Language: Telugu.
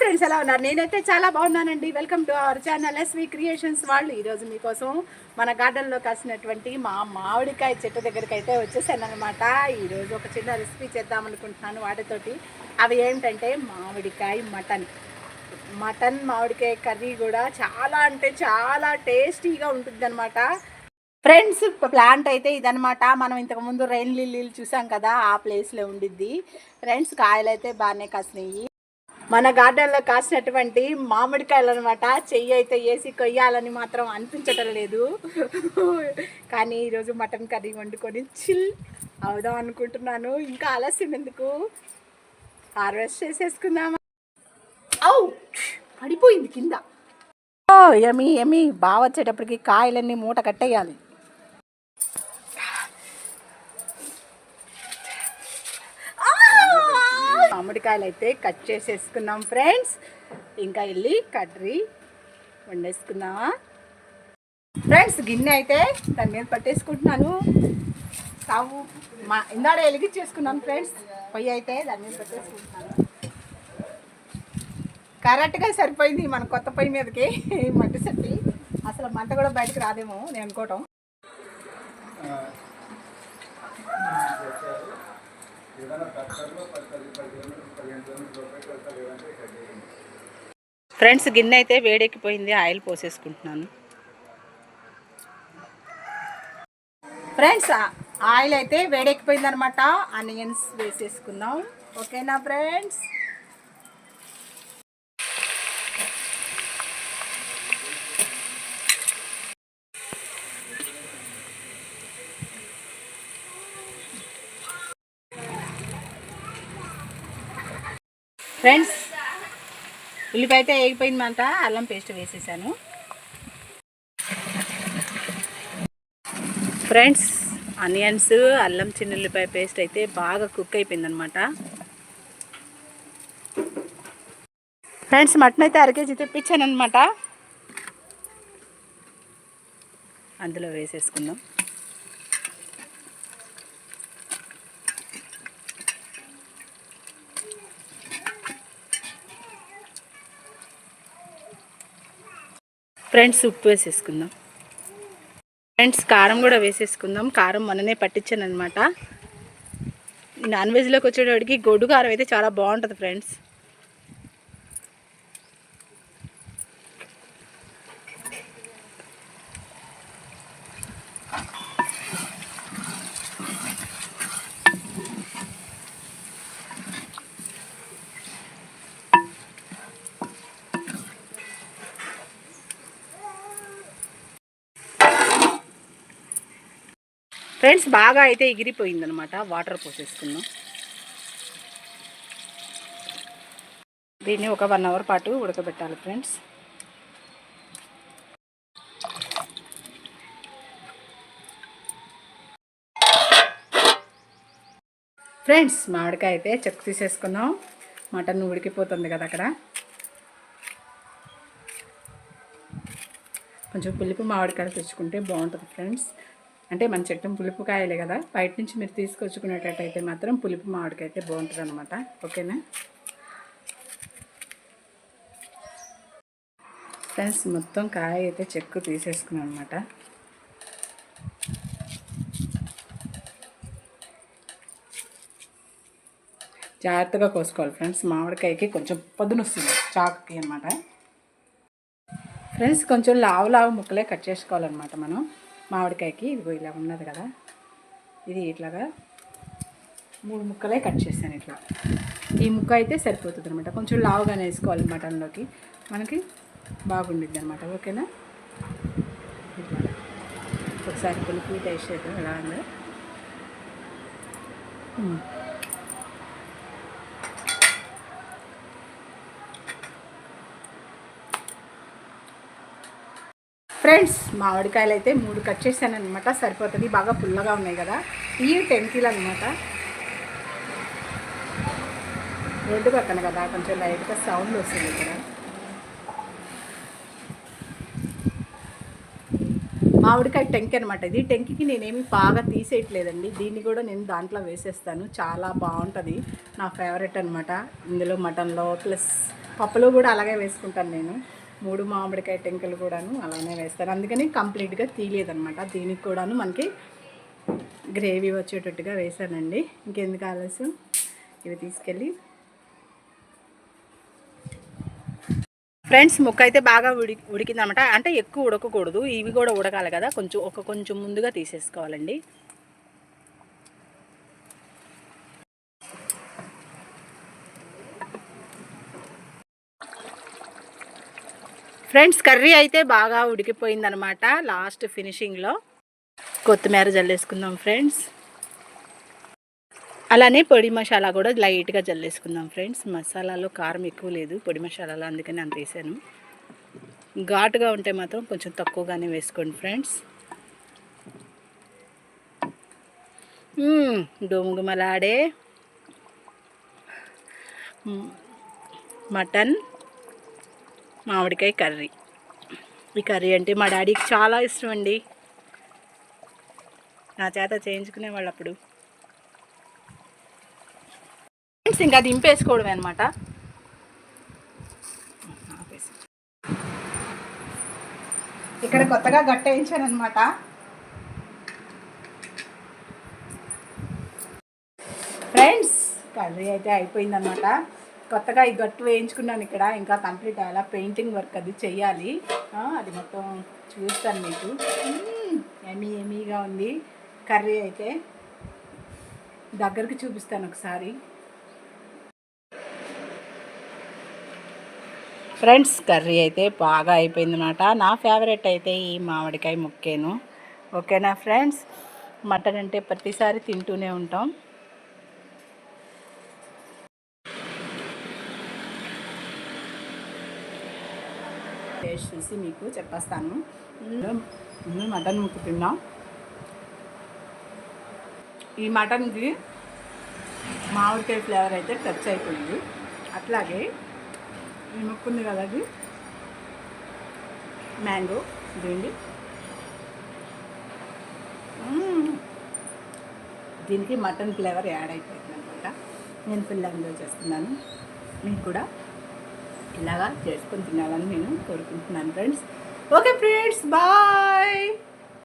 ఫ్రెండ్స్, ఎలా ఉన్నారు? నేనైతే చాలా బాగున్నానండి. Welcome to our channel SV creations. వాళ్ళు ఈరోజు మీకోసం మన గార్డెన్లో కాసినటువంటి మామిడికాయ చెట్టు దగ్గరికి అయితే వచ్చేసాను అనమాట. ఈరోజు ఒక చిన్న రెసిపీ చేద్దాం అనుకుంటున్నాను వాటితోటి. అవి ఏంటంటే మామిడికాయ మటన్ మామిడికాయ కర్రీ కూడా చాలా అంటే చాలా టేస్టీగా ఉంటుంది అనమాట. ఫ్రెండ్స్, ప్లాంట్ అయితే ఇదనమాట. మనం ఇంతకుముందు రెయిన్ లిల్లీలు చూసాం కదా, ఆ ప్లేస్లో ఉండిద్ది. ఫ్రెండ్స్, కాయలు అయితే బాగానే కాసినాయి. మన గార్డెన్లో కాసినటువంటి మామిడికాయలు అనమాట. చెయ్యి అయితే వేసి కొయ్యాలని మాత్రం అనిపించటం లేదు. కానీ ఈరోజు మటన్ కర్రీ వండుకొని చిల్ అవుదాం అనుకుంటున్నాను. ఇంకా ఆలస్యం ఎందుకు, హార్వెస్ట్ చేసేసుకుందామా. పడిపోయింది కింద. ఎమి ఎమి బాగా వచ్చేటప్పటికి కాయలన్నీ మూట కట్టేయాలి. మామిడికాయలు అయితే కట్ చేసేసుకున్నాం ఫ్రెండ్స్. ఇంకా వెళ్ళి కర్రీ వండేసుకుందామా. ఫ్రెండ్స్, గిన్నె అయితే దాని మీద పట్టేసుకుంటున్నాను. Stove ఇందాడ వెలిగించేసుకున్నాను friends. పొయ్యి అయితే దాని మీద పెట్టేసుకుంటున్నాను. కరెక్ట్గా సరిపోయింది మన కొత్త పొయ్యి మీదకి మట్టి సట్టి. అసలు మంట కూడా బయటకు రాదేమో నేను అనుకోవటం. ఫ్రెండ్స్, గిన్నె అయితే వేడెక్కిపోయింది. ఆయిల్ పోసేసుకుంటున్నాను. ఫ్రెండ్స్, ఆయిల్ అయితే వేడెక్కిపోయింది అనమాట. ఆనియన్స్ వేసేసుకుందాం. ఓకేనా ఫ్రెండ్స్? ఫ్రెండ్స్, ఉల్లిపాయ అయితే వేగిపోయిందంట. అల్లం పేస్ట్ వేసేసాను. ఫ్రెండ్స్, ఆనియన్స్, అల్లం, చిన్నుల్లిపాయ పేస్ట్ అయితే బాగా కుక్ అయిపోయిందనమాట. ఫ్రెండ్స్, మటన్ అయితే 1 కేజీ తెప్పించాను అనమాట. అందులో వేసేసుకుందాం. ఫ్రెండ్స్, ఉప్పు వేసేసుకుందాం. ఫ్రెండ్స్, కారం కూడా వేసేసుకుందాం. కారం మననే పట్టించాను అనమాట. నాన్ వెజ్లోకి వచ్చేటప్పటికి గొడ్డు కారం అయితే చాలా బాగుంటుంది ఫ్రెండ్స్. ఫ్రెండ్స్, బాగా అయితే ఎగిరిపోయిందనమాట. వాటర్ పోసేసుకుందాం. దీన్ని ఒక 1 అవర్ పాటు ఉడకబెట్టాలి ఫ్రెండ్స్. ఫ్రెండ్స్, మామిడికాయ అయితే చెక్కు తీసేసుకుందాం. మటన్ ఉడికిపోతుంది కదా అక్కడ. కొంచెం పులుపు మామిడికాయ తెచ్చుకుంటే బాగుంటుంది ఫ్రెండ్స్. అంటే మన చెట్టు పులుపు కాయలే కదా, బయట నుంచి మీరు తీసుకొచ్చుకునేటట్టయితే మాత్రం పులుపు మామిడికాయ అయితే బాగుంటుంది అనమాట. ఓకేనా ఫ్రెండ్స్? మొత్తం కాయ అయితే చెక్కు తీసేసుకున్నాను అనమాట. జాగ్రత్తగా కోసుకోవాలి ఫ్రెండ్స్. మామిడికాయకి కొంచెం పదును వస్తుంది చాకుకి అనమాట. ఫ్రెండ్స్, కొంచెం లావు ముక్కలే కట్ చేసుకోవాలన్నమాట మనం మామిడికాయకి. ఇదిగో ఇలా ఉన్నది కదా, ఇది ఇట్లాగా 3 ముక్కలే కట్ చేశాను. ఇట్లా ఈ ముక్క అయితే సరిపోతుంది అనమాట. కొంచెం లావుగానే వేసుకోవాలి మటన్లోకి, మనకి బాగుండిద్ది అనమాట. ఓకేనా? ఇట్లా ఒకసారి పులుపు టేస్ట్ చేద్దాం ఎలా ఉందో. ఫ్రెండ్స్, మామిడికాయలు అయితే 3 కట్ చేశాను అనమాట. సరిపోతుంది, బాగా పుల్లగా ఉన్నాయి కదా. ఈ 10 కిలో అనమాట. రోడ్డు పక్కన కదా, కొంచెం లైట్గా సౌండ్ వస్తుంది ఇక్కడ. మామిడికాయ టెంకి అనమాట. ఇది టెంకికి నేనేమి బాగా తీసేయట్లేదండి, దీన్ని కూడా నేను దాంట్లో వేసేస్తాను. చాలా బాగుంటుంది, నా ఫేవరెట్ అనమాట. ఇందులో మటన్లో ప్లస్ పప్పులో కూడా అలాగే వేసుకుంటాను నేను. 3 మామిడికాయ టెంకలు కూడాను అలానే వేస్తాను, అందుకని కంప్లీట్గా తీయలేదనమాట. దీనికి కూడాను మనకి గ్రేవీ వచ్చేటట్టుగా వేసానండి. ఇంకెందుకు ఆలస్యం, ఇవి తీసుకెళ్ళి ఫ్రెండ్స్ ముక్క అయితే బాగా ఉడికిందనమాట. అంటే ఎక్కువ ఉడకకూడదు, ఇవి కూడా ఉడకాలి కదా, కొంచెం ముందుగా తీసేసుకోవాలండి. ఫ్రెండ్స్ కర్రీ అయితే బాగా ఉడికిపోయిందనమాట. లాస్ట్ ఫినిషింగ్లో కొత్తిమీర జల్లేసుకుందాం ఫ్రెండ్స్. అలానే పొడి మసాలా కూడా లైట్గా జల్లేసుకుందాం ఫ్రెండ్స్. మసాలాలో కారం ఎక్కువ లేదు పొడి మసాలాలో, అందుకని అంత వేసాను. ఘాటుగా ఉంటే మాత్రం కొంచెం తక్కువగానే వేసుకోండి ఫ్రెండ్స్. గుమగుమలాడే మటన్ మామిడికాయ కర్రీ. ఈ కర్రీ అంటే మా డాడీకి చాలా ఇష్టం అండి, నా చేత చేయించుకునేవాళ్ళు అప్పుడు. ఇంకా దింపేసుకోవడమే అనమాట. ఇక్కడ కొత్తగా గట్ట వేయించాను అనమాట. ఫ్రెండ్స్ కర్రీ అయితే అయిపోయిందనమాట. కొత్తగా ఈ గట్టు వేయించుకున్నాను ఇక్కడ, ఇంకా కంప్లీట్ అయ్యేలా పెయింటింగ్ వర్క్ అది చెయ్యాలి. అది మొత్తం చూస్తాను మీకు. ఎమీగా ఉంది కర్రీ అయితే, దగ్గరికి చూపిస్తాను ఒకసారి. ఫ్రెండ్స్ కర్రీ అయితే బాగా అయిపోయిందన్నమాట. నా ఫేవరెట్ అయితే ఈ మామిడికాయ ముక్కేను. ఓకేనా ఫ్రెండ్స్, మటన్ అంటే ప్రతిసారి తింటూనే ఉంటాం. టేస్ట్ చూసి మీకు చెప్పేస్తాను. మటన్ ముక్కు తిన్నాం. ఈ మటన్కి మామిడికాయ ఫ్లేవర్ అయితే టచ్ అయిపోయింది. అట్లాగే ఈ ముక్కు ఉంది కదా, అది మ్యాంగో దీండి. దీనికి మటన్ ఫ్లేవర్ యాడ్ అయిపోయింది అనమాట. నేను ఫుల్ ఎంజాయ్ చేస్తున్నాను. మీకు కూడా ఇలాగా చేసుకొని తినాలని నేను కోరుకుంటున్నాను ఫ్రెండ్స్. Okay friends, bye.